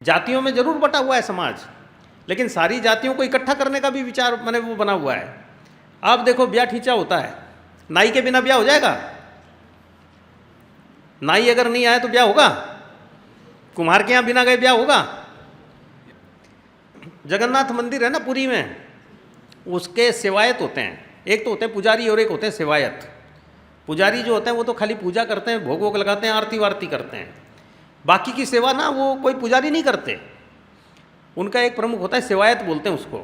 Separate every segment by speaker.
Speaker 1: जातियों में जरूर बटा हुआ है समाज, लेकिन सारी जातियों को इकट्ठा करने का भी विचार मैंने वो बना हुआ है। आप देखो ब्याह ठीचा होता है, नाई के बिना ब्याह हो जाएगा? नाई अगर नहीं आए तो ब्याह होगा? कुम्हार के यहाँ बिना गए ब्याह होगा? जगन्नाथ मंदिर है ना पुरी में, उसके सेवायत होते हैं, एक तो होते हैं पुजारी और एक होते हैं सेवायत। पुजारी जो होते हैं वो तो खाली पूजा करते हैं, भोग वोग लगाते हैं, आरती वारती करते हैं, बाकी की सेवा ना वो कोई पुजारी नहीं करते। उनका एक प्रमुख होता है, सेवायत बोलते हैं उसको।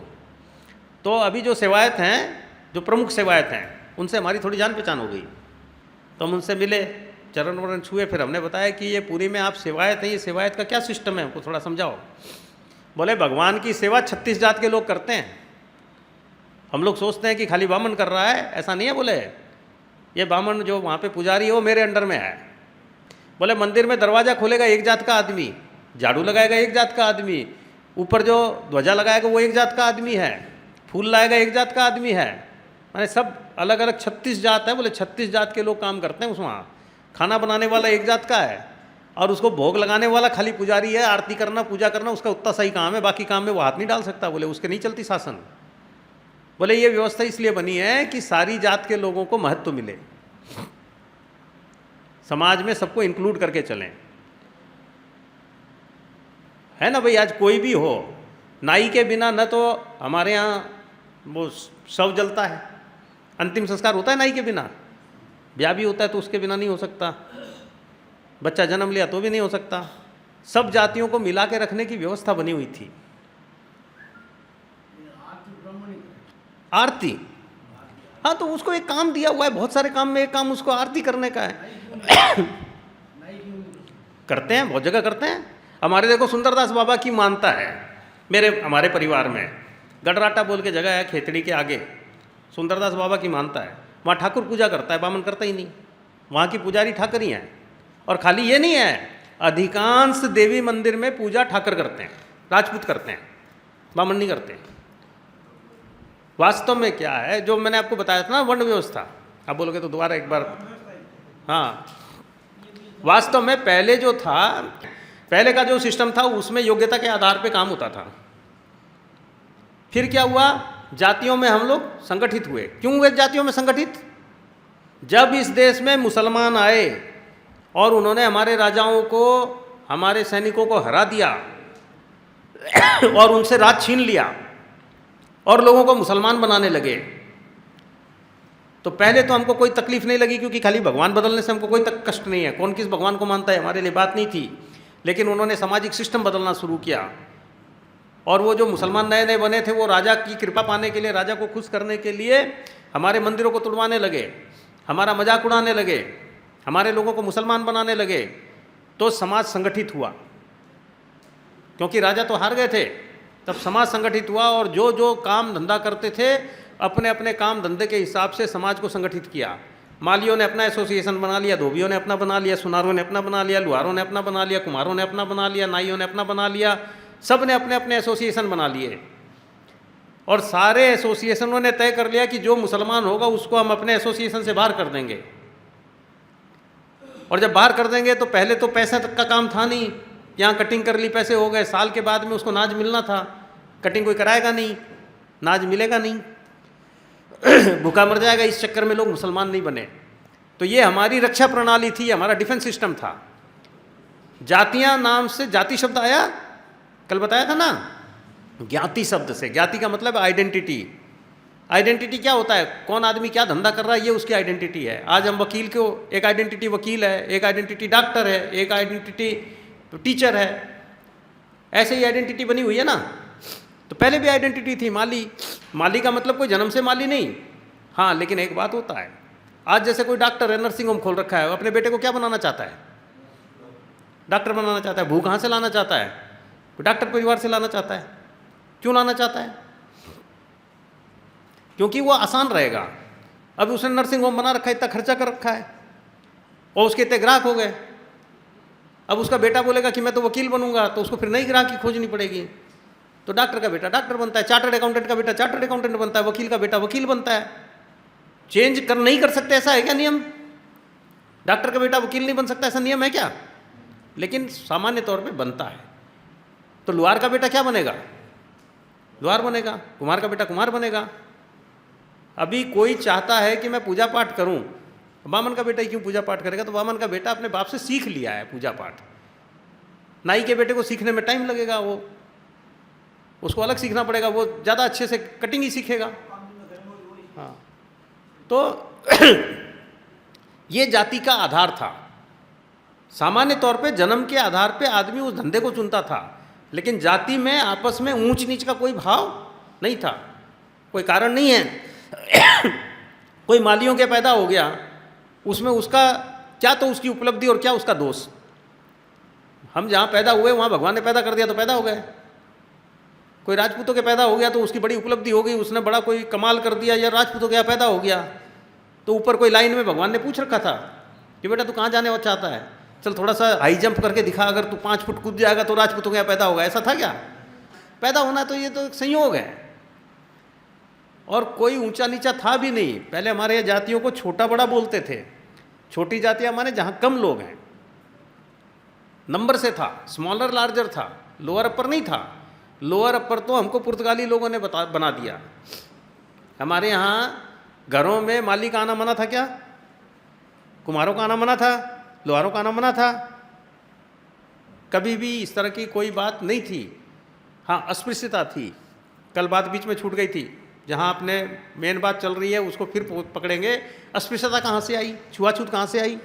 Speaker 1: तो अभी जो सेवायत हैं, जो प्रमुख सेवायत हैं, उनसे हमारी थोड़ी जान पहचान हो गई, तो हम उनसे मिले, चरण वरण छुए, फिर हमने बताया कि ये पूरी में आप सेवायत हैं, ये सेवायत का क्या सिस्टम है, हमको थोड़ा समझाओ। बोले भगवान की सेवा 36 जात के लोग करते हैं। हम लोग सोचते हैं कि खाली बामन कर रहा है, ऐसा नहीं है। बोले ये बामन जो वहाँ पे पुजारी है वो मेरे अंडर में है। बोले मंदिर में दरवाज़ा खोलेगा एक जात का आदमी, झाड़ू लगाएगा एक जात का आदमी, ऊपर जो ध्वजा लगाएगा वो एक जात का आदमी है, फूल लाएगा एक जात का आदमी है, माने सब अलग अलग 36 जात है। बोले 36 जात के लोग काम करते हैं उस वहाँ। खाना बनाने वाला एक जात का है और उसको भोग लगाने वाला खाली पुजारी है, आरती करना पूजा करना उसका उतना सही काम है, बाकी काम में वो हाथ नहीं डाल सकता। बोले उसके नहीं चलती शासन। बोले ये व्यवस्था इसलिए बनी है कि सारी जात के लोगों को महत्व मिले, समाज में सबको इंक्लूड करके चलें, है ना भाई। आज कोई भी हो, नाई के बिना न तो हमारे यहाँ वो शव जलता है, अंतिम संस्कार होता है नाई के बिना, ब्याह भी होता है तो उसके बिना नहीं हो सकता, बच्चा जन्म लिया तो भी नहीं हो सकता। सब जातियों को मिला के रखने की व्यवस्था बनी हुई थी। आरती, हाँ तो उसको एक काम दिया हुआ है, बहुत सारे काम में एक काम उसको आरती करने का है। करते हैं, बहुत जगह करते हैं। हमारे देखो सुंदरदास बाबा की मानता है, हमारे परिवार में गडराटा बोल के जगह है खेतड़ी के आगे, सुंदरदास बाबा की मानता है। वहाँ ठाकुर पूजा करता है, बामन करता ही नहीं। वहाँ की पुजारी ठाकर ही हैं। और खाली ये नहीं है, अधिकांश देवी मंदिर में पूजा ठाकर करते हैं, राजपूत करते हैं, बामन नहीं करते। वास्तव में क्या है, जो मैंने आपको बताया था ना वर्ण व्यवस्था, आप बोलोगे तो दोबारा एक बार। हाँ, वास्तव में पहले जो था, पहले का जो सिस्टम था उसमें योग्यता के आधार पे काम होता था। फिर क्या हुआ, जातियों में हम लोग संगठित हुए। क्यों हुए जातियों में संगठित? जब इस देश में मुसलमान आए और उन्होंने हमारे राजाओं को, हमारे सैनिकों को हरा दिया और उनसे राज छीन लिया और लोगों को मुसलमान बनाने लगे, तो पहले तो हमको कोई तकलीफ नहीं लगी, क्योंकि खाली भगवान बदलने से हमको कोई कष्ट नहीं है, कौन किस भगवान को मानता है हमारे लिए बात नहीं थी। लेकिन उन्होंने सामाजिक सिस्टम बदलना शुरू किया और वो जो मुसलमान नए नए बने थे वो राजा की कृपा पाने के लिए, राजा को खुश करने के लिए हमारे मंदिरों को तुड़वाने लगे, हमारा मजाक उड़ाने लगे, हमारे लोगों को मुसलमान बनाने लगे। तो समाज संगठित हुआ, क्योंकि राजा तो हार गए थे, तब समाज संगठित हुआ और जो जो काम धंधा करते थे अपने अपने काम धंधे के हिसाब से समाज को संगठित किया। मालियों ने अपना एसोसिएशन बना लिया, धोबियों ने अपना बना लिया, सुनारों ने अपना बना लिया, लुहारों ने अपना बना लिया, कुम्हारों ने अपना बना लिया, नाइयों ने अपना बना लिया, सब ने अपने अपने एसोसिएशन बना लिए। और सारे एसोसिएशनों ने तय कर लिया कि जो मुसलमान होगा उसको हम अपने एसोसिएशन से बाहर कर देंगे। और जब बाहर कर देंगे तो पहले तो पैसे तक का काम था नहीं, यहाँ कटिंग कर ली पैसे हो गए, साल के बाद में उसको नाज मिलना था, कटिंग कोई कराएगा नहीं, नाज मिलेगा नहीं, भूखा मर जाएगा। इस चक्कर में लोग मुसलमान नहीं बने। तो ये हमारी रक्षा प्रणाली थी, हमारा डिफेंस सिस्टम था। जातियां नाम से जाति शब्द आया, कल बताया था ना, ज्ञाति शब्द से। ज्ञाति का मतलब आइडेंटिटी। आइडेंटिटी क्या होता है, कौन आदमी क्या धंधा कर रहा है, ये उसकी आइडेंटिटी है। आज हम वकील को, एक आइडेंटिटी वकील है, एक आइडेंटिटी डॉक्टर है, एक आइडेंटिटी टीचर है, ऐसे ही आइडेंटिटी बनी हुई है ना। तो पहले भी आइडेंटिटी थी माली। माली का मतलब कोई जन्म से माली नहीं। हाँ, लेकिन एक बात होता है, आज जैसे कोई डॉक्टर है, नर्सिंग होम खोल रखा है, अपने बेटे को क्या बनाना चाहता है, डॉक्टर बनाना चाहता है। भूख कहाँ से लाना चाहता है, डॉक्टर परिवार से लाना चाहता है। क्यों लाना चाहता है? क्योंकि वो आसान रहेगा। अब उसने नर्सिंग होम बना रखा है, इतना खर्चा कर रखा है और उसके इतने ग्राहक हो गए। अब उसका बेटा बोलेगा कि मैं तो वकील बनूंगा, तो उसको फिर नई ग्राहक की खोजनी पड़ेगी। तो डॉक्टर का बेटा डॉक्टर बनता है, चार्टर्ड अकाउंटेंट का बेटा चार्टर्ड अकाउंटेंट बनता है, वकील का बेटा वकील बनता है। चेंज कर नहीं कर सकते, ऐसा है क्या नियम? डॉक्टर का बेटा वकील नहीं बन सकता, ऐसा नियम है क्या? लेकिन सामान्य तौर पे बनता है। तो लुहार का बेटा क्या बनेगा? लुहार बनेगा। कुम्हार का बेटा कुम्हार बनेगा। अभी कोई चाहता है कि मैं पूजा पाठ करूं, बामन का बेटा ही क्यों पूजा पाठ करेगा? तो बामन का बेटा अपने बाप से सीख लिया है पूजा पाठ। नाई के बेटे को सीखने में टाइम लगेगा, वो उसको अलग सीखना पड़ेगा, वो ज़्यादा अच्छे से कटिंग ही सीखेगा। हाँ, तो ये जाति का आधार था। सामान्य तौर पे जन्म के आधार पे आदमी उस धंधे को चुनता था, लेकिन जाति में आपस में ऊंच नीच का कोई भाव नहीं था, कोई कारण नहीं है। कोई मालियों के पैदा हो गया, उसमें उसका क्या तो उसकी उपलब्धि और क्या उसका दोष। हम जहाँ पैदा हुए वहाँ भगवान ने पैदा कर दिया तो पैदा हो गए। कोई राजपूतों के पैदा हो गया तो उसकी बड़ी उपलब्धि हो गई, उसने बड़ा कोई कमाल कर दिया, या राजपूतों के यहाँ पैदा हो गया तो ऊपर कोई लाइन में भगवान ने पूछ रखा था कि बेटा तू कहाँ जाने चाहता है, चल थोड़ा सा हाई जंप करके दिखा, अगर तू 5 फुट कूद जाएगा तो राजपूतों के यहाँ पैदा होगा। ऐसा था क्या? पैदा होना तो ये तो संयोग है, और कोई ऊंचा नीचा था भी नहीं। पहले हमारे यहाँ जातियों को छोटा बड़ा बोलते थे। छोटी जातियाँ माने जहाँ कम लोग हैं, नंबर से था, स्मॉलर लार्जर था, लोअर अपर नहीं था। लोअर अपर तो हमको पुर्तगाली लोगों ने बना दिया। हमारे यहाँ घरों में माली का आना मना था क्या? कुम्हारों का आना मना था, लोहारों का आना मना था। कभी भी इस तरह की कोई बात नहीं थी। हाँ, अस्पृश्यता थी, कल बात बीच में छूट गई थी। जहाँ आपने मेन बात चल रही है उसको फिर पकड़ेंगे। अस्पृश्यता कहाँ से आई? छुआछूत कहाँ से आई?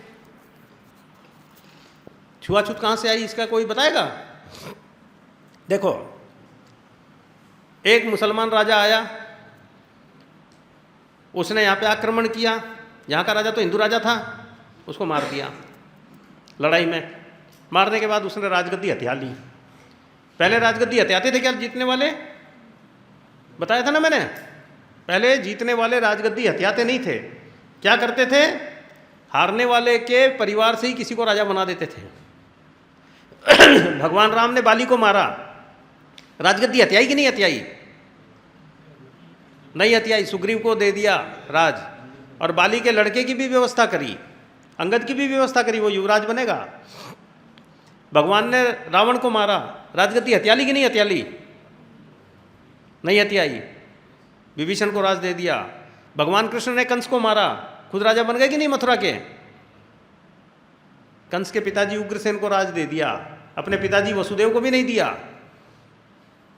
Speaker 1: छुआछूत कहाँ से आई, इसका कोई बताएगा? देखो, एक मुसलमान राजा आया, उसने यहाँ पे आक्रमण किया। यहाँ का राजा तो हिंदू राजा था, उसको मार दिया लड़ाई में। मारने के बाद उसने राजगद्दी हथिया ली। पहले राजगद्दी हथियाते थे क्या जीतने वाले? बताया था ना मैंने, पहले जीतने वाले राजगद्दी हथियाते नहीं थे। क्या करते थे? हारने वाले के परिवार से ही किसी को राजा बना देते थे। भगवान राम ने बाली को मारा, राजगद्दी हथियाई कि नहीं हथियाई? नहीं हथियाई, सुग्रीव को दे दिया राज, और बाली के लड़के की भी व्यवस्था करी, अंगद की भी व्यवस्था करी, वो युवराज बनेगा। भगवान ने रावण को मारा, राजगद्दी हथिया ली कि नहीं हथिया ली? नहीं हथियाई, विभीषण को राज दे दिया। भगवान कृष्ण ने कंस को मारा, खुद राजा बन गए कि नहीं मथुरा के? कंस के पिताजी उग्रसेन को राज दे दिया, अपने पिताजी वसुदेव को भी नहीं दिया,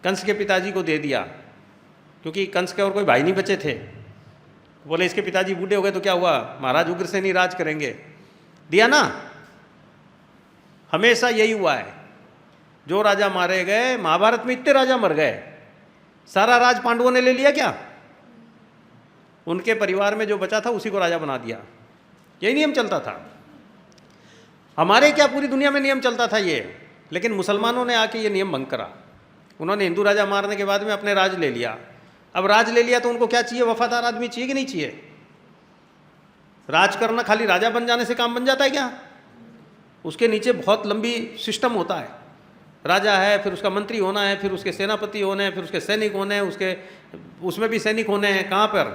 Speaker 1: कंस के पिताजी को दे दिया, क्योंकि कंस के और कोई भाई नहीं बचे थे। बोले इसके पिताजी बूढ़े हो गए तो क्या हुआ, महाराज उग्रसेन ही राज करेंगे, दिया ना। हमेशा यही हुआ है, जो राजा मारे गए, महाभारत में इतने राजा मर गए, सारा राज पांडवों ने ले लिया क्या? उनके परिवार में जो बचा था उसी को राजा बना दिया। यही नियम चलता था। हमारे क्या पूरी दुनिया में नियम चलता था ये, लेकिन मुसलमानों ने आके ये नियम भंग करा। उन्होंने हिंदू राजा मारने के बाद में अपने राज ले लिया। अब राज ले लिया तो उनको क्या चाहिए? वफादार आदमी चाहिए कि नहीं चाहिए? राज करना खाली राजा बन जाने से काम बन जाता है क्या? उसके नीचे बहुत लंबी सिस्टम होता है। राजा है, फिर उसका मंत्री होना है, फिर उसके सेनापति होने हैं, फिर उसके सैनिक होने हैं, उसमें भी सैनिक होने हैं। कहाँ पर?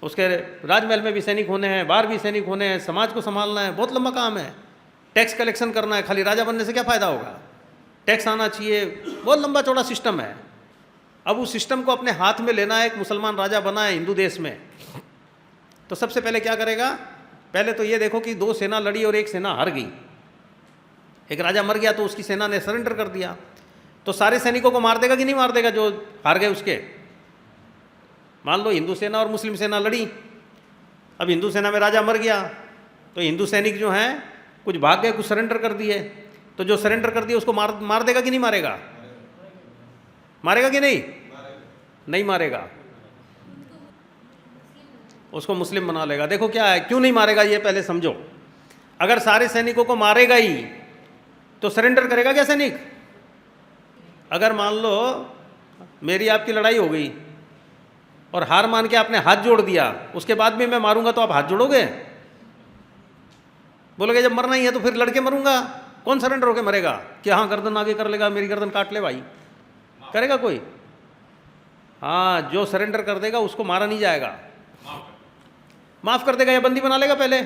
Speaker 1: उसके राजमहल में भी सैनिक होने हैं, बाहर भी सैनिक होने हैं, समाज को संभालना है, बहुत लंबा काम है। टैक्स कलेक्शन करना है। खाली राजा बनने से क्या फ़ायदा होगा? टैक्स आना चाहिए, बहुत लंबा चौड़ा सिस्टम है। अब उस सिस्टम को अपने हाथ में लेना है। एक मुसलमान राजा बना है हिंदू देश में, तो सबसे पहले क्या करेगा? पहले तो ये देखो कि 2 सेना लड़ी और एक सेना हार गई। एक राजा मर गया तो उसकी सेना ने सरेंडर कर दिया, तो सारे सैनिकों को मार देगा कि नहीं मार देगा जो हार गए उसके? मान लो हिंदू सेना और मुस्लिम सेना लड़ी, अब हिंदू सेना में राजा मर गया, तो हिंदू सैनिक जो हैं कुछ भाग गए, कुछ सरेंडर कर दिए, तो जो सरेंडर कर दिए उसको मार देगा कि नहीं मारेगा? मारेगा कि नहीं? नहीं मारेगा, उसको मुस्लिम बना लेगा। देखो क्या है, क्यों नहीं मारेगा ये पहले समझो। अगर सारे सैनिकों को मारेगा ही तो सरेंडर करेगा क्या सैनिक? अगर मान लो मेरी आपकी लड़ाई हो गई और हार मान के आपने हाथ जोड़ दिया, उसके बाद भी मैं मारूंगा तो आप हाथ जोड़ोगे? बोलोगे जब मरना ही है तो फिर लड़के मरूंगा। कौन सरेंडर होके मरेगा कि हाँ गर्दन आगे कर लेगा, मेरी गर्दन काट ले भाई? करेगा कोई? हाँ, जो सरेंडर कर देगा उसको मारा नहीं जाएगा, माफ़ कर देगा या बंदी बना लेगा। पहले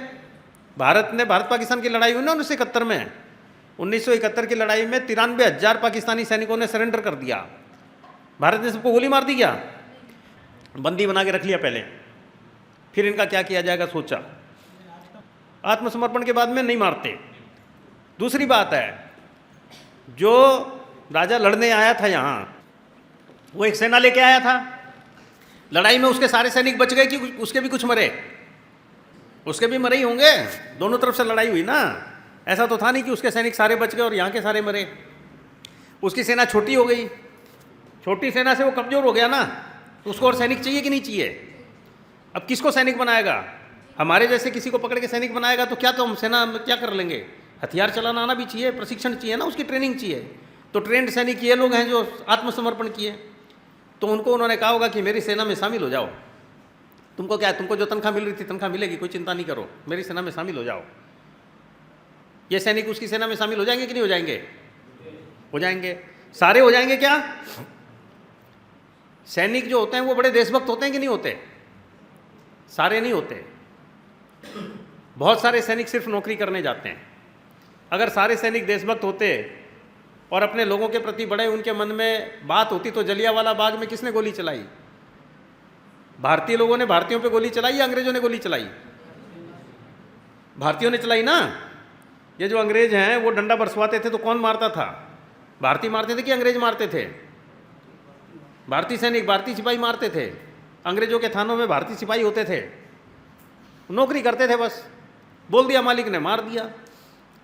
Speaker 1: भारत पाकिस्तान की लड़ाई हुई ना 1971 में, 1971 की लड़ाई में 93,000 पाकिस्तानी सैनिकों ने सरेंडर कर दिया। भारत ने सबको गोली मार दी क्या? बंदी बना के रख लिया पहले, फिर इनका क्या किया जाएगा सोचा। आत्मसमर्पण के बाद में नहीं मारते। दूसरी बात है, जो राजा लड़ने आया था यहाँ, वो एक सेना लेके आया था। लड़ाई में उसके सारे सैनिक बच गए कि उसके भी कुछ मरे? उसके भी मरे ही होंगे, दोनों तरफ से लड़ाई हुई ना। ऐसा तो था नहीं कि उसके सैनिक सारे बच गए और यहाँ के सारे मरे। उसकी सेना छोटी हो गई, छोटी सेना से वो कमज़ोर हो गया ना, तो उसको और सैनिक चाहिए कि नहीं चाहिए? अब किसको सैनिक बनाएगा? हमारे जैसे किसी को पकड़ के सैनिक बनाएगा तो क्या, तो हम सेना में क्या कर लेंगे? हथियार चलाना आना भी चाहिए, प्रशिक्षण चाहिए ना, उसकी ट्रेनिंग चाहिए। तो ट्रेंड सैनिक ये लोग हैं जो आत्मसमर्पण किए। तो उनको उन्होंने कहा होगा कि मेरी सेना में शामिल हो जाओ। तुमको क्या है, तुमको जो तनख्वाह मिल रही थी तनख्वाह मिलेगी, कोई चिंता नहीं करो, मेरी सेना में शामिल हो जाओ। ये सैनिक उसकी सेना में शामिल हो जाएंगे कि नहीं हो जाएंगे? हो जाएंगे। सारे हो जाएंगे क्या? सैनिक जो होते हैं वो बड़े देशभक्त होते हैं कि नहीं होते? सारे नहीं होते। बहुत सारे सैनिक सिर्फ नौकरी करने जाते हैं। अगर सारे सैनिक देशभक्त होते और अपने लोगों के प्रति बड़े उनके मन में बात होती, तो जलियांवाला बाग में किसने गोली चलाई? भारतीय लोगों ने भारतीयों पे गोली चलाई या अंग्रेजों ने गोली चलाई? भारतीयों ने चलाई ना। ये जो अंग्रेज हैं वो डंडा बरसवाते थे तो कौन मारता था? भारतीय मारते थे कि अंग्रेज मारते थे? भारतीय सैनिक, भारतीय सिपाही मारते थे। अंग्रेजों के थानों में भारतीय सिपाही होते थे, नौकरी करते थे, बस बोल दिया मालिक ने, मार दिया।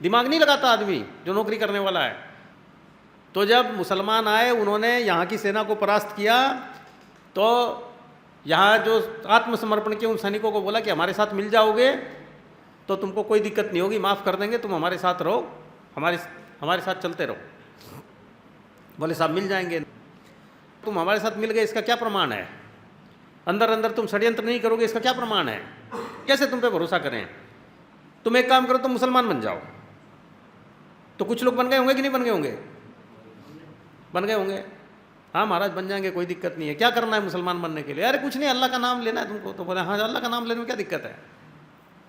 Speaker 1: दिमाग नहीं लगाता आदमी जो नौकरी करने वाला है। तो जब मुसलमान आए, उन्होंने यहाँ की सेना को परास्त किया, तो यहाँ जो आत्मसमर्पण किए उन सैनिकों को बोला कि हमारे साथ मिल जाओगे तो तुमको कोई दिक्कत नहीं होगी, माफ़ कर देंगे, तुम हमारे साथ रहो, हमारे साथ चलते रहो। बोले साहब मिल जाएंगे। तुम हमारे साथ मिल गए, इसका क्या प्रमाण है? अंदर अंदर तुम षड्यंत्र नहीं करोगे, इसका क्या प्रमाण है? कैसे तुम पे भरोसा करें? तुम एक काम करो, तुम मुसलमान बन जाओ। तो कुछ लोग बन गए होंगे कि नहीं बन गए होंगे? बन गए होंगे। हाँ महाराज बन जाएंगे, कोई दिक्कत नहीं है। क्या करना है मुसलमान बनने के लिए? अरे कुछ नहीं, अल्लाह का नाम लेना है तुमको। तो बोले हाँ अल्लाह का नाम लेने में क्या दिक्कत है?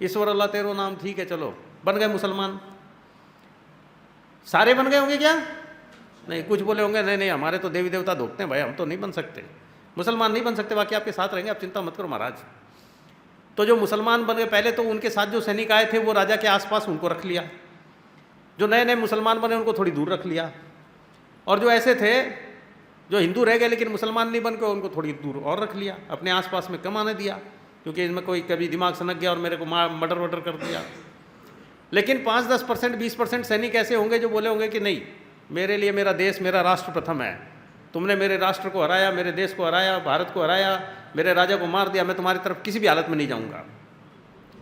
Speaker 1: ईश्वर अल्लाह तेरो नाम, ठीक है चलो, बन गए मुसलमान। सारे बन गए होंगे क्या? नहीं, कुछ बोले होंगे नहीं नहीं हमारे तो देवी देवता धोखते हैं भाई, हम तो नहीं बन सकते, मुसलमान नहीं बन सकते, बाकी आपके साथ रहेंगे, आप चिंता मत करो महाराज। तो जो मुसलमान बन गए, पहले तो उनके साथ जो सैनिक आए थे वो राजा के आसपास उनको रख लिया। जो नए नए मुसलमान बने उनको थोड़ी दूर रख लिया। और जो ऐसे थे जो हिंदू रह गए लेकिन मुसलमान नहीं बन गए, उनको थोड़ी दूर और रख लिया, अपने आसपास में कम आने दिया, क्योंकि इसमें कोई कभी दिमाग सनक गया और मेरे को मर्डर वर्डर कर दिया। लेकिन 5-10%, 20% सैनिक ऐसे होंगे जो बोले होंगे कि नहीं, मेरे लिए मेरा देश, मेरा राष्ट्र प्रथम है। तुमने मेरे राष्ट्र को हराया, मेरे देश को हराया, भारत को हराया, मेरे राजा को मार दिया, मैं तुम्हारी तरफ किसी भी हालत में नहीं जाऊंगा।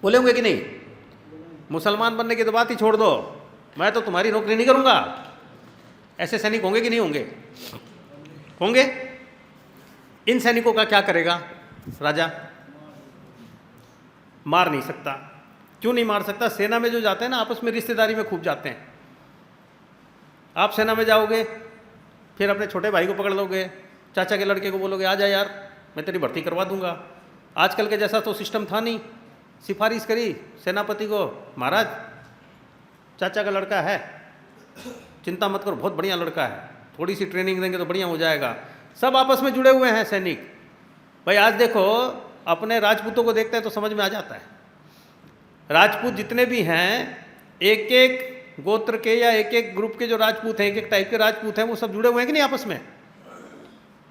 Speaker 1: बोले होंगे कि नहीं? मुसलमान बनने की तो बात ही छोड़ दो, मैं तो तुम्हारी नौकरी नहीं करूंगा। ऐसे सैनिक होंगे कि नहीं होंगे? होंगे। इन सैनिकों का क्या करेगा राजा? मार नहीं सकता। क्यों नहीं मार सकता? सेना में जो जाते हैं ना, आपस में रिश्तेदारी में खूब जाते हैं। आप सेना में जाओगे, फिर अपने छोटे भाई को पकड़ लोगे, चाचा के लड़के को बोलोगे आ जा यार, मैं तेरी भर्ती करवा दूंगा। आजकल के जैसा तो सिस्टम था नहीं। सिफारिश करी सेनापति को, महाराज चाचा का लड़का है, चिंता मत करो, बहुत बढ़िया लड़का है, थोड़ी सी ट्रेनिंग देंगे तो बढ़िया हो जाएगा। सब आपस में जुड़े हुए हैं सैनिक। भाई आज देखो, अपने राजपूतों को देखते हैं तो समझ में आ जाता है। राजपूत जितने भी हैं, एक एक गोत्र के या एक एक ग्रुप के जो राजपूत हैं, एक एक टाइप के राजपूत हैं, वो सब जुड़े हुए हैं कि नहीं आपस में?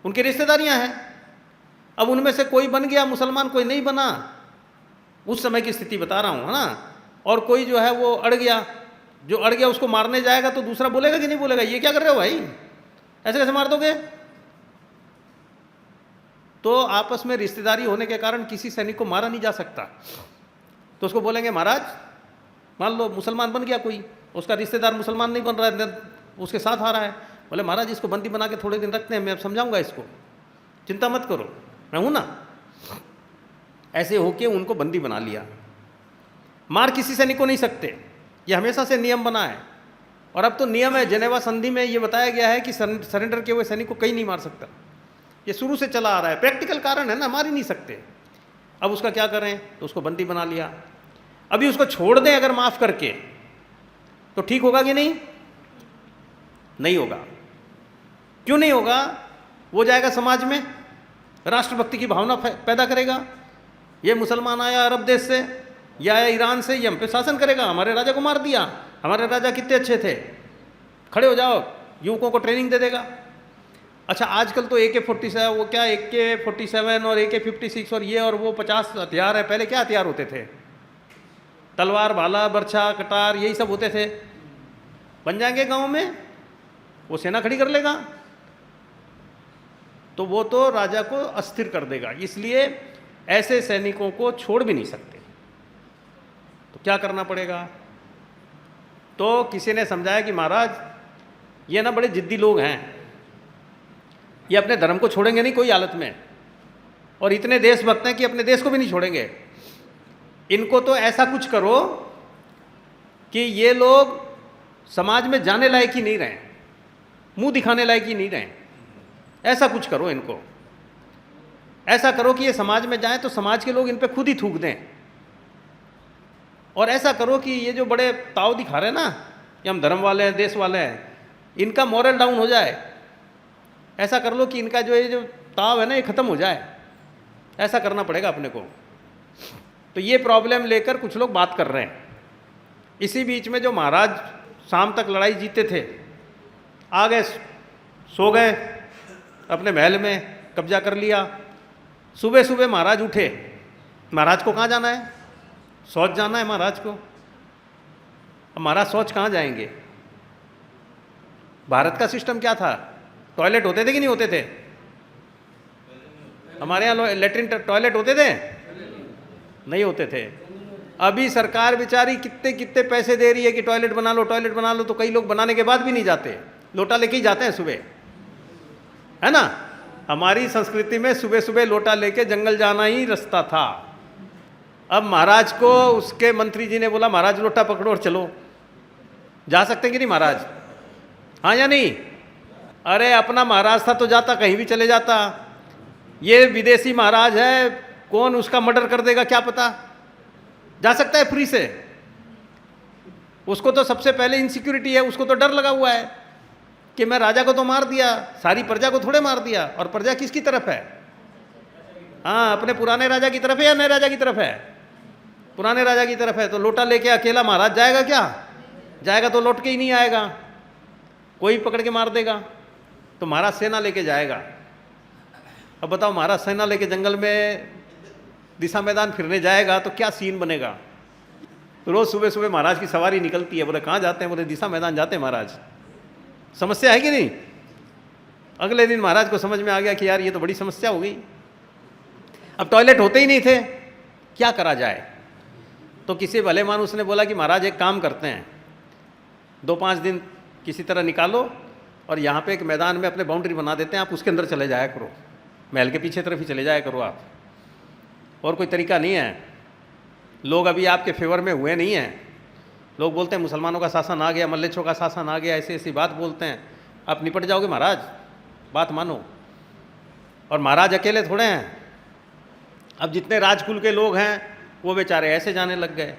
Speaker 1: उनकी रिश्तेदारियां हैं। अब उनमें से कोई बन गया मुसलमान, कोई नहीं बना, उस समय की स्थिति बता रहा हूं, है ना। और कोई जो है वो अड़ गया, जो अड़ गया उसको मारने जाएगा तो दूसरा बोलेगा कि नहीं बोलेगा, ये क्या कर रहे हो भाई, ऐसे कैसे मार दोगे? तो आपस में रिश्तेदारी होने के कारण किसी सैनिक को मारा नहीं जा सकता। तो उसको बोलेंगे महाराज, मान लो मुसलमान बन गया कोई, उसका रिश्तेदार मुसलमान नहीं बन रहा है, उसके साथ आ रहा है, बोले महाराज इसको बंदी बना के थोड़े दिन रखते हैं, मैं समझाऊंगा इसको, चिंता मत करो, मैं हूं ना। ऐसे होके उनको बंदी बना लिया। मार किसी सैनिक को नहीं सकते, ये हमेशा से नियम बना है। और अब तो नियम है, जेनेवा संधि में ये बताया गया है कि सरेंडर किए हुए सैनिक को कहीं नहीं मार सकता। ये शुरू से चला आ रहा है, प्रैक्टिकल कारण है ना, मार ही नहीं सकते। अब उसका क्या करें? तो उसको बंदी बना लिया। अभी उसको छोड़ दें अगर माफ़ करके तो ठीक होगा कि नहीं? नहीं होगा। क्यों नहीं होगा? वो जाएगा समाज में, राष्ट्रभक्ति की भावना पैदा करेगा। ये मुसलमान आया अरब देश से या आया ईरान से, ये हम पे शासन करेगा, हमारे राजा को मार दिया, हमारे राजा कितने अच्छे थे, खड़े हो जाओ, युवकों को ट्रेनिंग दे देगा। अच्छा, आजकल तो AK-47, वो क्या AK-47 और AK-56 और ये और वो 50 हथियार है। पहले क्या हथियार होते थे? तलवार, भाला, बर्छा, कटार, यही सब होते थे। बन जाएंगे गांव में, वो सेना खड़ी कर लेगा, तो वो तो राजा को अस्थिर कर देगा। इसलिए ऐसे सैनिकों को छोड़ भी नहीं सकते। तो क्या करना पड़ेगा? तो किसी ने समझाया कि महाराज ये ना बड़े जिद्दी लोग हैं, ये अपने धर्म को छोड़ेंगे नहीं कोई हालत में, और इतने देशभक्त हैं कि अपने देश को भी नहीं छोड़ेंगे। इनको तो ऐसा कुछ करो कि ये लोग समाज में जाने लायक ही नहीं रहे, मुंह दिखाने लायक ही नहीं रहे। ऐसा कुछ करो इनको, ऐसा करो कि ये समाज में जाएं तो समाज के लोग इन पे खुद ही थूक दें। और ऐसा करो कि ये जो बड़े ताव दिखा रहे हैं ना कि हम धर्म वाले हैं, देश वाले हैं, इनका मॉरल डाउन हो जाए। ऐसा कर लो कि इनका जो ये जो ताव है ना, ये ख़त्म हो जाए। ऐसा करना पड़ेगा अपने को। तो ये प्रॉब्लम लेकर कुछ लोग बात कर रहे हैं। इसी बीच में जो महाराज शाम तक लड़ाई जीते थे, आ गए, सो गए अपने महल में, कब्जा कर लिया। सुबह सुबह महाराज उठे। महाराज को कहाँ जाना है? शौच जाना है महाराज को। अब महाराज शौच कहाँ जाएंगे? भारत का सिस्टम क्या था? टॉयलेट होते थे कि नहीं होते थे? हमारे यहाँ लेटरिन टॉयलेट होते थे? नहीं होते थे। अभी सरकार बेचारी कितने कितने पैसे दे रही है कि टॉयलेट बना लो, टॉयलेट बना लो, तो कई लोग बनाने के बाद भी नहीं जाते, लोटा लेके ही जाते हैं सुबह, है ना। हमारी संस्कृति में सुबह सुबह लोटा लेके जंगल जाना ही रास्ता था। अब महाराज को उसके मंत्री जी ने बोला, महाराज लोटा पकड़ो और चलो। जा सकते हैं कि नहीं महाराज? हाँ या नहीं? अरे अपना महाराज था तो जाता, कहीं भी चले जाता। ये विदेशी महाराज है, कौन उसका मर्डर कर देगा क्या पता। जा सकता है फ्री से? उसको तो सबसे पहले इनसिक्योरिटी है, उसको तो डर लगा हुआ है कि मैं राजा को तो मार दिया, सारी प्रजा को थोड़े मार दिया। और प्रजा किसकी तरफ है? हाँ, अपने पुराने राजा की तरफ है या नए राजा की तरफ है? पुराने राजा की तरफ है। तो लोटा लेके अकेला महाराज जाएगा क्या? जाएगा तो लौट के ही नहीं आएगा, कोई पकड़ के मार देगा। तो महाराज सेना लेके जाएगा। अब बताओ, महाराज सेना लेके जंगल में दिशा मैदान फिरने जाएगा तो क्या सीन बनेगा? रोज सुबह सुबह महाराज की सवारी निकलती है। बोले कहाँ जाते हैं? बोले दिशा मैदान जाते हैं महाराज। समस्या है कि नहीं? अगले दिन महाराज को समझ में आ गया कि यार ये तो बड़ी समस्या हो गई। अब टॉयलेट होते ही नहीं थे, क्या करा जाए? तो किसी भले मानुस ने बोला कि महाराज एक काम करते हैं, 2-5 दिन किसी तरह निकालो और यहाँ पे एक मैदान में अपने बाउंड्री बना देते हैं, आप उसके अंदर चले जाया करो, महल के पीछे तरफ ही चले जाया करो आप। और कोई तरीका नहीं है। लोग अभी आपके फेवर में हुए नहीं हैं। लोग बोलते हैं मुसलमानों का शासन आ गया, मल्लेच्छों का शासन आ गया, ऐसी ऐसी बात बोलते हैं। आप निपट जाओगे महाराज, बात मानो। और महाराज अकेले थोड़े हैं। अब जितने राजकुल के लोग हैं वो बेचारे ऐसे जाने लग गए।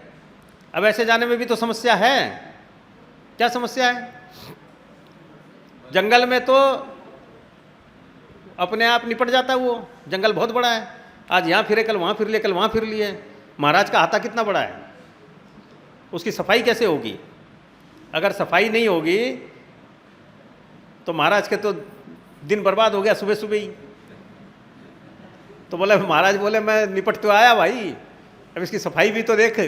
Speaker 1: अब ऐसे जाने में भी तो समस्या है। क्या समस्या है? जंगल में तो अपने आप निपट जाता है वो, जंगल बहुत बड़ा है। आज यहाँ फिरे, कल वहाँ फिर लिए, कल वहाँ फिर लिए। महाराज का हाथा कितना बड़ा है, उसकी सफाई कैसे होगी? अगर सफाई नहीं होगी तो महाराज के तो दिन बर्बाद हो गया सुबह सुबह ही। तो बोले, महाराज बोले मैं निपट तो आया भाई, अब इसकी सफाई भी तो देख,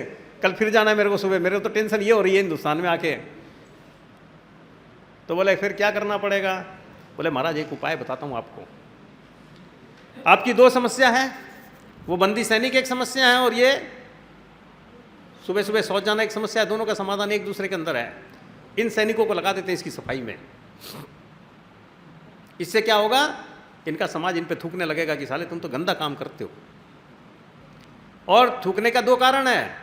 Speaker 1: कल फिर जाना है मेरे को सुबह। मेरे को तो टेंशन ये हो रही है हिंदुस्तान में आके। तो बोले फिर क्या करना पड़ेगा? बोले महाराज एक उपाय बताता हूँ आपको। आपकी 2 समस्या है, वो बंदी सैनिक एक समस्या है और ये सुबह सुबह शौच जाना एक समस्या है। दोनों का समाधान एक दूसरे के अंदर है। इन सैनिकों को लगा देते हैं इसकी सफाई में। इससे क्या होगा? इनका समाज इन पे थूकने लगेगा कि साले तुम तो गंदा काम करते हो। और थूकने का 2 कारण है।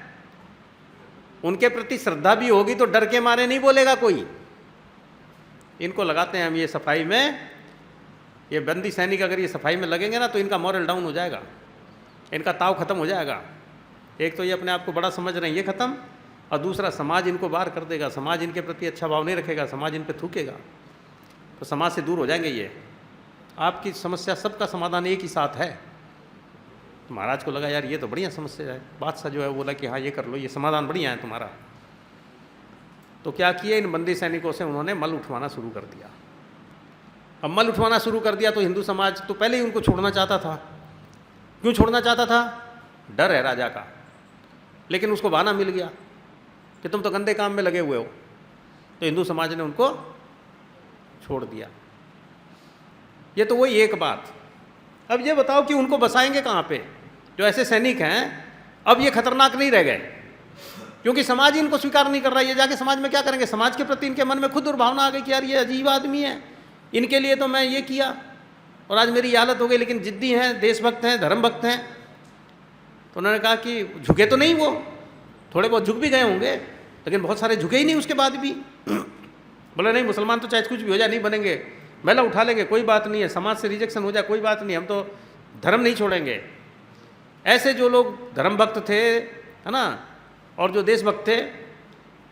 Speaker 1: उनके प्रति श्रद्धा भी होगी तो डर के मारे नहीं बोलेगा कोई। इनको लगाते हैं हम ये सफाई में। ये बंदी सैनिक अगर ये सफाई में लगेंगे ना तो इनका मॉरल डाउन हो जाएगा, इनका ताव खत्म हो जाएगा। एक तो ये अपने आप को बड़ा समझ रहे हैं, ये खत्म। और दूसरा, समाज इनको बाहर कर देगा। समाज इनके प्रति अच्छा भाव नहीं रखेगा, समाज इन पे थूकेगा। तो समाज से दूर हो जाएंगे ये। आपकी समस्या सबका समाधान एक ही साथ है। तो महाराज को लगा यार ये तो बढ़िया समस्या है। बादशाह जो है बोला कि हाँ ये कर लो, ये समाधान बढ़िया है तुम्हारा। तो क्या किए, इन बंदी सैनिकों से उन्होंने मल उठवाना शुरू कर दिया। अब मल उठवाना शुरू कर दिया तो हिंदू समाज तो पहले ही उनको छोड़ना चाहता था। क्यों छोड़ना चाहता था? डर है राजा का। लेकिन उसको बहाना मिल गया कि तुम तो गंदे काम में लगे हुए हो, तो हिंदू समाज ने उनको छोड़ दिया। ये तो वही एक बात। अब ये बताओ कि उनको बसाएंगे कहाँ पे? जो ऐसे सैनिक हैं अब ये खतरनाक नहीं रह गए, क्योंकि समाज इनको स्वीकार नहीं कर रहा है। ये जाके समाज में क्या करेंगे? समाज के प्रति इनके मन में खुद दुर्भावना आ गई कि यार ये अजीब आदमी है, इनके लिए तो मैं ये किया और आज मेरी हालत हो गई। लेकिन जिद्दी हैं, देशभक्त हैं, धर्मभक्त हैं। तो उन्होंने कहा कि झुके तो नहीं, वो थोड़े बहुत झुक भी गए होंगे, लेकिन बहुत सारे झुके ही नहीं उसके बाद भी। बोले नहीं, मुसलमान तो चाहे कुछ भी हो जाए नहीं बनेंगे, महिला उठा लेंगे, कोई बात नहीं है, समाज से रिजेक्शन हो जाए कोई बात नहीं, हम तो धर्म नहीं छोड़ेंगे। ऐसे जो लोग धर्मभक्त थे, है ना, और जो देशभक्त थे,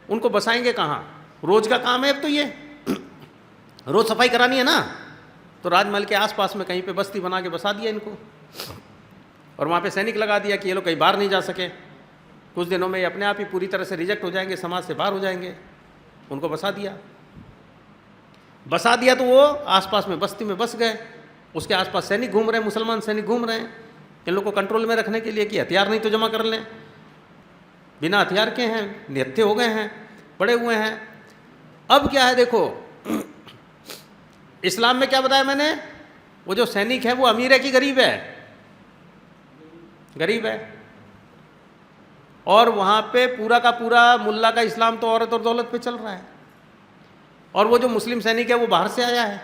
Speaker 1: उनको बसाएंगे कहाँ? रोज का काम है अब तो ये, रोज सफाई करानी है ना। तो राजमहल के आसपास में कहीं पे बस्ती बना के बसा दिया इनको, और वहाँ पे सैनिक लगा दिया कि ये लोग कहीं बाहर नहीं जा सके। कुछ दिनों में ये अपने आप ही पूरी तरह से रिजेक्ट हो जाएंगे, समाज से बाहर हो जाएंगे। उनको बसा दिया तो वो आसपास में बस्ती में बस गए। उसके आसपास सैनिक घूम रहे हैं, मुसलमान सैनिक घूम रहे हैं इन लोग को कंट्रोल में रखने के लिए कि हथियार नहीं तो जमा कर लें। बिना हथियार के हैं, निहत्थे हो गए हैं, पड़े हुए हैं। अब क्या है देखो, इस्लाम में क्या बताया मैंने? वो जो सैनिक है वो अमीर है कि गरीब है? गरीब है। और वहाँ पे पूरा का पूरा मुल्ला का इस्लाम तो औरत और दौलत पे चल रहा है। और वो जो मुस्लिम सैनिक है वो बाहर से आया है,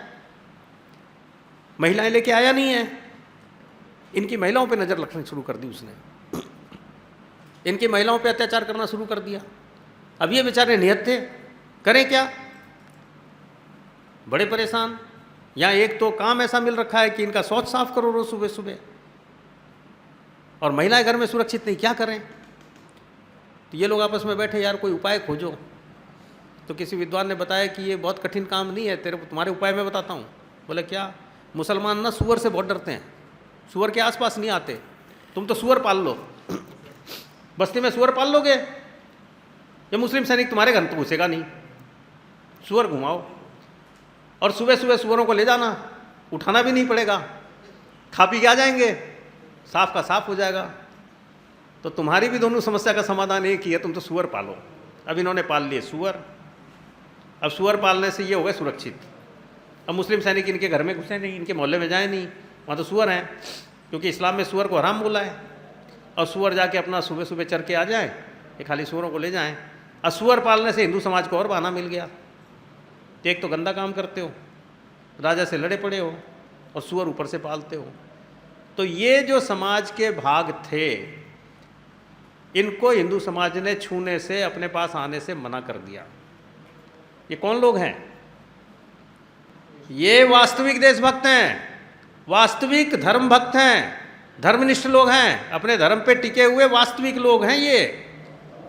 Speaker 1: महिलाएं लेके आया नहीं है। इनकी महिलाओं पे नज़र रखनी शुरू कर दी उसने, इनकी महिलाओं पे अत्याचार करना शुरू कर दिया। अब ये बेचारे निहत्थे करें क्या? बड़े परेशान। यहाँ एक तो काम ऐसा मिल रखा है कि इनका शौच साफ करो रोज सुबह सुबह, और महिलाएं घर में सुरक्षित नहीं, क्या करें? तो ये लोग आपस में बैठे, यार कोई उपाय खोजो। तो किसी विद्वान ने बताया कि ये बहुत कठिन काम नहीं है, तुम्हारे उपाय मैं बताता हूँ। बोले क्या? मुसलमान ना सुअर से बहुत डरते हैं, सुअर के आसपास नहीं आते। तुम तो सुअर पाल लो, बस्ती में सुअर पाल लोगे, ये मुस्लिम सैनिक तुम्हारे घर तो घुसेगा नहीं। सुअर घुमाओ और सुबह सुबह सुअरों को ले जाना, उठाना भी नहीं पड़ेगा, खा पी के आ जाएंगे, साफ का साफ हो जाएगा। तो तुम्हारी भी दोनों समस्या का समाधान एक ही है, तुम तो सुअर पालो। अब इन्होंने पाल लिए सुअर। अब सुअर पालने से ये हो गए सुरक्षित। अब मुस्लिम सैनिक इनके घर में घुसे नहीं, इनके मोहल्ले में जाए नहीं, वहाँ तो सुअर हैं, क्योंकि इस्लाम में सुअर को हराम बोला है। और सुअर जाके अपना सुबह सुबह चर के आ जाए, ये खाली सुअरों को ले जाएं। और सुअर पालने से हिंदू समाज को और बहाना मिल गया। तो एक तो गंदा काम करते हो, राजा से लड़े पड़े हो, और सुअर ऊपर से पालते हो। तो ये जो समाज के भाग थे, इनको हिंदू समाज ने छूने से, अपने पास आने से मना कर दिया। ये कौन लोग हैं? ये वास्तविक देशभक्त हैं, वास्तविक धर्म भक्त हैं, धर्मनिष्ठ लोग हैं, अपने धर्म पे टिके हुए वास्तविक लोग हैं ये,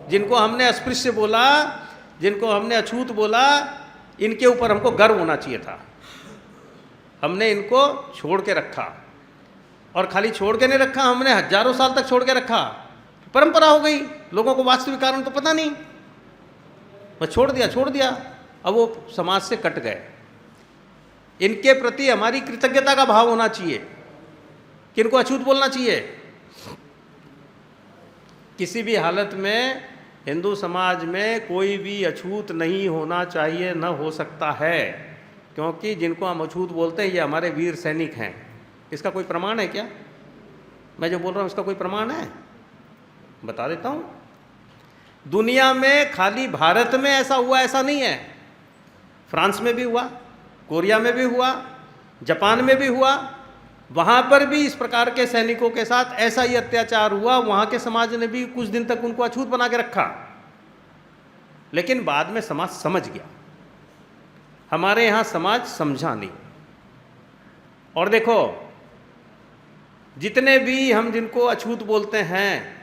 Speaker 1: जिनको हमने अस्पृश्य बोला, जिनको हमने अछूत बोला। इनके ऊपर हमको गर्व होना चाहिए था। हमने इनको छोड़ के रखा, और खाली छोड़ के नहीं रखा, हमने हजारों साल तक छोड़ के रखा। परंपरा हो गई, लोगों को वास्तविक कारण तो पता नहीं, बस छोड़ दिया। अब वो समाज से कट गए। इनके प्रति हमारी कृतज्ञता का भाव होना चाहिए कि इनको अछूत बोलना चाहिए। किसी भी हालत में हिंदू समाज में कोई भी अछूत नहीं होना चाहिए, न हो सकता है, क्योंकि जिनको हम अछूत बोलते हैं ये हमारे वीर सैनिक हैं। इसका कोई प्रमाण है क्या? मैं जो बोल रहा हूँ इसका कोई प्रमाण है? बता देता हूँ। दुनिया में खाली भारत में ऐसा हुआ ऐसा नहीं है, फ्रांस में भी हुआ, कोरिया में भी हुआ, जापान में भी हुआ। वहाँ पर भी इस प्रकार के सैनिकों के साथ ऐसा ही अत्याचार हुआ। वहाँ के समाज ने भी कुछ दिन तक उनको अछूत बना के रखा, लेकिन बाद में समाज समझ गया। हमारे यहाँ समाज समझा नहीं। और देखो, जितने भी हम जिनको अछूत बोलते हैं,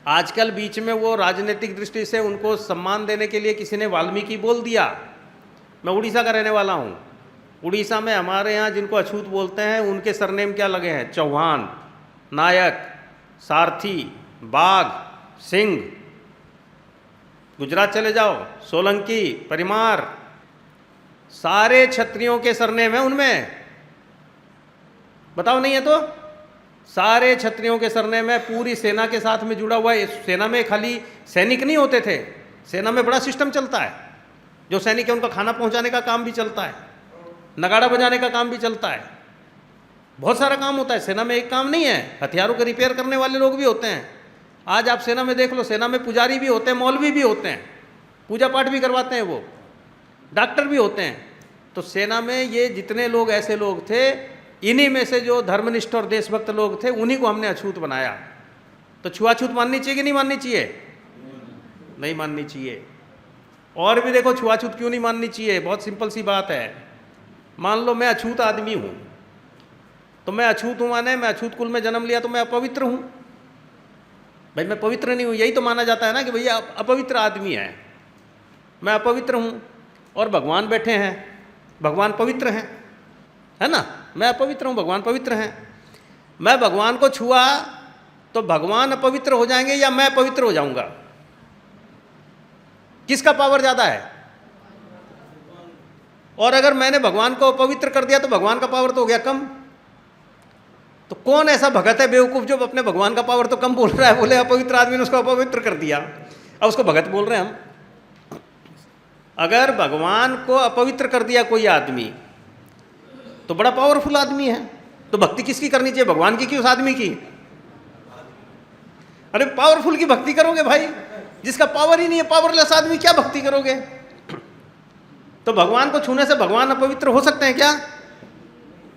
Speaker 1: आजकल बीच में वो राजनीतिक दृष्टि से उनको सम्मान देने के लिए किसी ने वाल्मीकि बोल दिया, मैं उड़ीसा का रहने वाला हूँ। उड़ीसा में हमारे यहाँ जिनको अछूत बोलते हैं उनके सरनेम क्या लगे हैं? चौहान, नायक, सारथी, बाघ, सिंह। गुजरात चले जाओ, सोलंकी, परिमार, सारे क्षत्रियों के सरनेम हैं उनमें। बताओ नहीं है तो? सारे क्षत्रियों के सरनेम है, पूरी सेना के साथ में जुड़ा हुआ है। सेना में खाली सैनिक नहीं होते थे, सेना में बड़ा सिस्टम चलता है। जो सैनिक है उनका खाना पहुंचाने का काम भी चलता है, नगाड़ा बजाने का काम भी चलता है, बहुत सारा काम होता है सेना में। एक काम नहीं है, हथियारों को रिपेयर करने वाले लोग भी होते हैं। आज आप सेना में देख लो, सेना में पुजारी भी होते हैं, मौलवी भी होते हैं, पूजा पाठ भी करवाते हैं, वो डॉक्टर भी होते हैं। तो सेना में ये जितने लोग ऐसे लोग थे, इन्हीं में से जो धर्मनिष्ठ और देशभक्त लोग थे उन्हीं को हमने अछूत बनाया। तो छुआछूत माननी चाहिए कि नहीं माननी चाहिए? नहीं माननी चाहिए। और भी देखो छुआछूत क्यों नहीं माननी चाहिए, बहुत सिंपल सी बात है। मान लो मैं अछूत आदमी हूँ, तो मैं अछूत हूँ माने मैं अछूत कुल में जन्म लिया तो मैं अपवित्र हूँ? भाई मैं पवित्र नहीं हूँ, यही तो माना जाता है ना कि भैया अपवित्र आदमी है, मैं अपवित्र हूँ। और भगवान बैठे हैं, भगवान पवित्र हैं, है ना? मैं अपवित्र हूँ, भगवान पवित्र हैं। मैं भगवान को छुआ तो भगवान अपवित्र हो जाएंगे या मैं पवित्र हो जाऊंगा? किसका पावर ज़्यादा है? और अगर मैंने भगवान को अपवित्र कर दिया तो भगवान का पावर तो हो गया कम। तो कौन ऐसा भगत है बेवकूफ़ जो अपने भगवान का पावर तो कम बोल रहा है? बोले अपवित्र आदमी ने उसको अपवित्र कर दिया, अब उसको भगत बोल रहे हैं हम। अगर भगवान को अपवित्र कर दिया कोई आदमी तो बड़ा पावरफुल आदमी है। तो भक्ति किसकी करनी चाहिए, भगवान की कि उस आदमी की? अरे पावरफुल की भक्ति करोगे भाई, जिसका पावर ही नहीं है, पावरलेस आदमी क्या भक्ति करोगे? तो भगवान को छूने से भगवान अपवित्र हो सकते हैं क्या?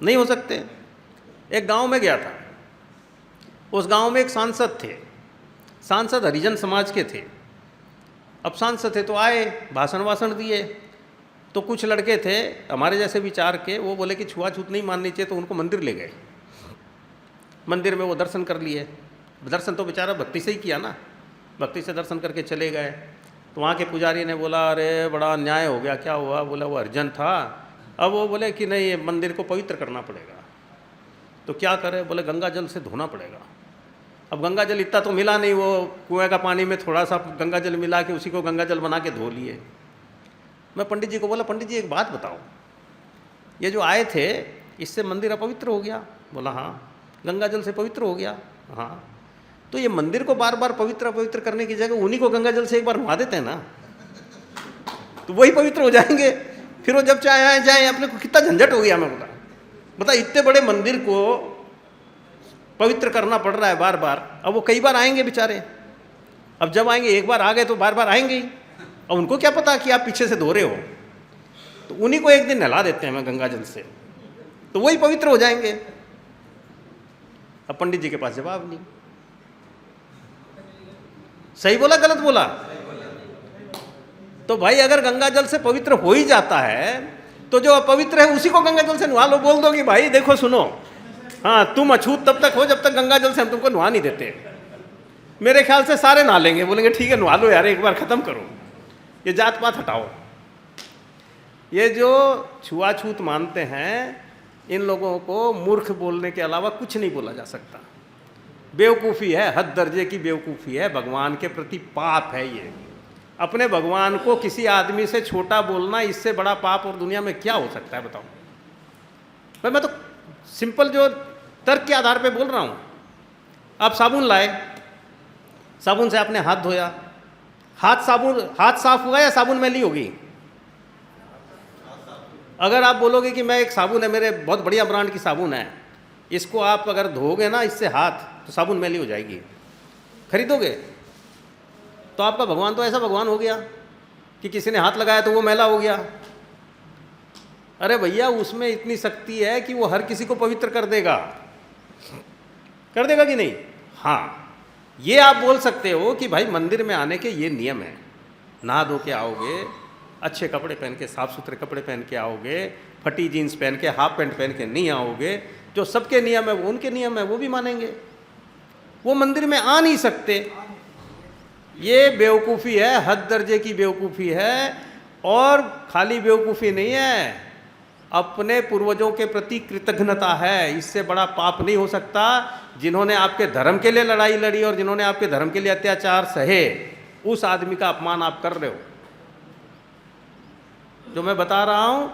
Speaker 1: नहीं हो सकते। एक गांव में गया था, उस गांव में एक सांसद थे, सांसद हरिजन समाज के थे। अब सांसद थे तो आए, भाषण वाषण दिए। तो कुछ लड़के थे हमारे जैसे विचार के, वो बोले कि छुआछूत नहीं माननी चाहिए, तो उनको मंदिर ले गए। मंदिर में वो दर्शन कर लिए। दर्शन तो बेचारा भक्ति से ही किया ना, भक्ति से दर्शन करके चले गए। तो वहाँ के पुजारी ने बोला अरे बड़ा अन्याय हो गया, क्या हुआ? बोला वो हरिजन था। अब वो बोले कि नहीं, मंदिर को पवित्र करना पड़ेगा। तो क्या करें? बोले गंगा जल से धोना पड़ेगा। अब गंगा जल इतना तो मिला नहीं, वो कुएं का पानी में थोड़ा सा गंगा जल मिला के उसी को गंगा जल बना के धो लिए। मैं पंडित जी को बोला, पंडित जी एक बात बताओ, ये जो आए थे इससे मंदिर अपवित्र हो गया? बोला हाँ। गंगा जल से पवित्र हो गया? हाँ। तो ये मंदिर को बार बार पवित्र अपवित्र करने की जगह उन्हीं को गंगा जल से एक बार नहा देते हैं ना, तो वही पवित्र हो जाएंगे। फिर वो जब चाहे आए जाए, अपने को कितना झंझट हो गया। मैं बता इतने बड़े मंदिर को पवित्र करना पड़ रहा है बार बार। अब वो कई बार आएंगे बेचारे, अब जब आएंगे, एक बार आ गए तो बार बार आएंगे ही। अब उनको क्या पता कि आप पीछे से धो रहे हो? तो उन्हीं को एक दिन नहला देते हैं मैं गंगा जल से, तो वही पवित्र हो जाएंगे। अब पंडित जी के पास जवाब नहीं। सही बोला गलत बोला? तो भाई अगर गंगा जल से पवित्र हो ही जाता है तो जो अपवित्र है उसी को गंगा जल से नहा लो। बोल दो कि भाई देखो सुनो, हाँ तुम अछूत तब तक हो जब तक गंगा जल से हम तुमको नहा नहीं देते। मेरे ख्याल से सारे नहा लेंगे, बोलेंगे ठीक है नहा लो यार, एक बार खत्म करो, ये जात पात हटाओ। ये जो छुआछूत मानते हैं इन लोगों को मूर्ख बोलने के अलावा कुछ नहीं बोला जा सकता। बेवकूफ़ी है, हद दर्जे की बेवकूफ़ी है, भगवान के प्रति पाप है। ये अपने भगवान को किसी आदमी से छोटा बोलना, इससे बड़ा पाप और दुनिया में क्या हो सकता है बताओ? भाई मैं तो सिंपल जो तर्क के आधार पे बोल रहा हूँ। आप साबुन लाए, साबुन से आपने हाथ धोया, हाथ साफ हुआ या साबुन मैली होगी? अगर आप बोलोगे कि मैं एक साबुन है, मेरे बहुत बढ़िया ब्रांड की साबुन है, इसको आप अगर धोगे ना इससे हाथ, तो साबुन मैली हो जाएगी, खरीदोगे? तो आपका भगवान तो ऐसा भगवान हो गया कि किसी ने हाथ लगाया तो वो मैला हो गया। अरे भैया उसमें इतनी शक्ति है कि वो हर किसी को पवित्र कर देगा कि नहीं? हाँ, ये आप बोल सकते हो कि भाई मंदिर में आने के ये नियम है, नहा धो के आओगे, अच्छे कपड़े पहन के, साफ सुथरे कपड़े पहन के आओगे, फटी जीन्स पहन के, हाफ पैंट पहन के नहीं आओगे। जो सबके नियम है वो उनके नियम है, वो भी मानेंगे। वो मंदिर में आ नहीं सकते। ये बेवकूफ़ी है, हद दर्जे की बेवकूफ़ी है। और खाली बेवकूफ़ी नहीं है, अपने पूर्वजों के प्रति कृतज्ञता है। इससे बड़ा पाप नहीं हो सकता। जिन्होंने आपके धर्म के लिए लड़ाई लड़ी और जिन्होंने आपके धर्म के लिए अत्याचार सहे, उस आदमी का अपमान आप कर रहे हो। जो मैं बता रहा हूँ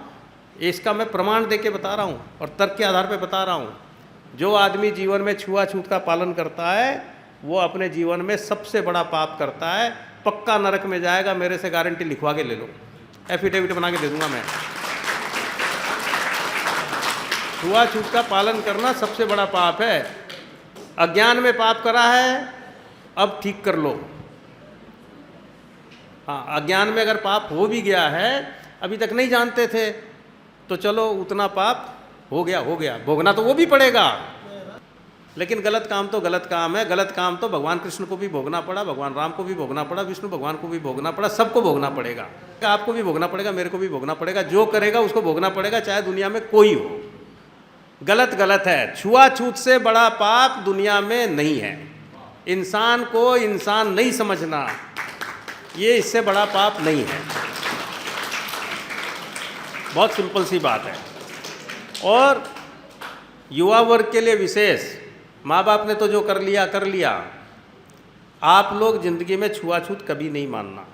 Speaker 1: इसका मैं प्रमाण दे के बता रहा हूँ और तर्क के आधार पे बता रहा हूँ। जो आदमी जीवन में छुआछूत का पालन करता है वो अपने जीवन में सबसे बड़ा पाप करता है, पक्का नरक में जाएगा। मेरे से गारंटी लिखवा के ले लो, एफिडेविट बना के दे दूंगा मैं। छुआछूत का पालन करना सबसे बड़ा पाप है। अज्ञान में पाप करा है, अब ठीक कर लो। हाँ, अज्ञान में अगर पाप हो भी गया है, अभी तक नहीं जानते थे, तो चलो उतना पाप हो गया, भोगना तो वो भी पड़ेगा। लेकिन गलत काम तो गलत काम है। गलत काम तो भगवान कृष्ण को भी भोगना पड़ा, भगवान राम को भी भोगना पड़ा, विष्णु भगवान को भी भोगना पड़ा, सबको भोगना पड़ेगा। आपको भी भोगना पड़ेगा, मेरे को भी भोगना पड़ेगा। जो करेगा उसको भोगना पड़ेगा, चाहे दुनिया में कोई हो। गलत गलत है। छुआछूत से बड़ा पाप दुनिया में नहीं है। इंसान को इंसान नहीं समझना, ये इससे बड़ा पाप नहीं है। बहुत सिंपल सी बात है। और युवा वर्ग के लिए विशेष, माँ बाप ने तो जो कर लिया। आप लोग ज़िंदगी में छुआछूत कभी नहीं मानना।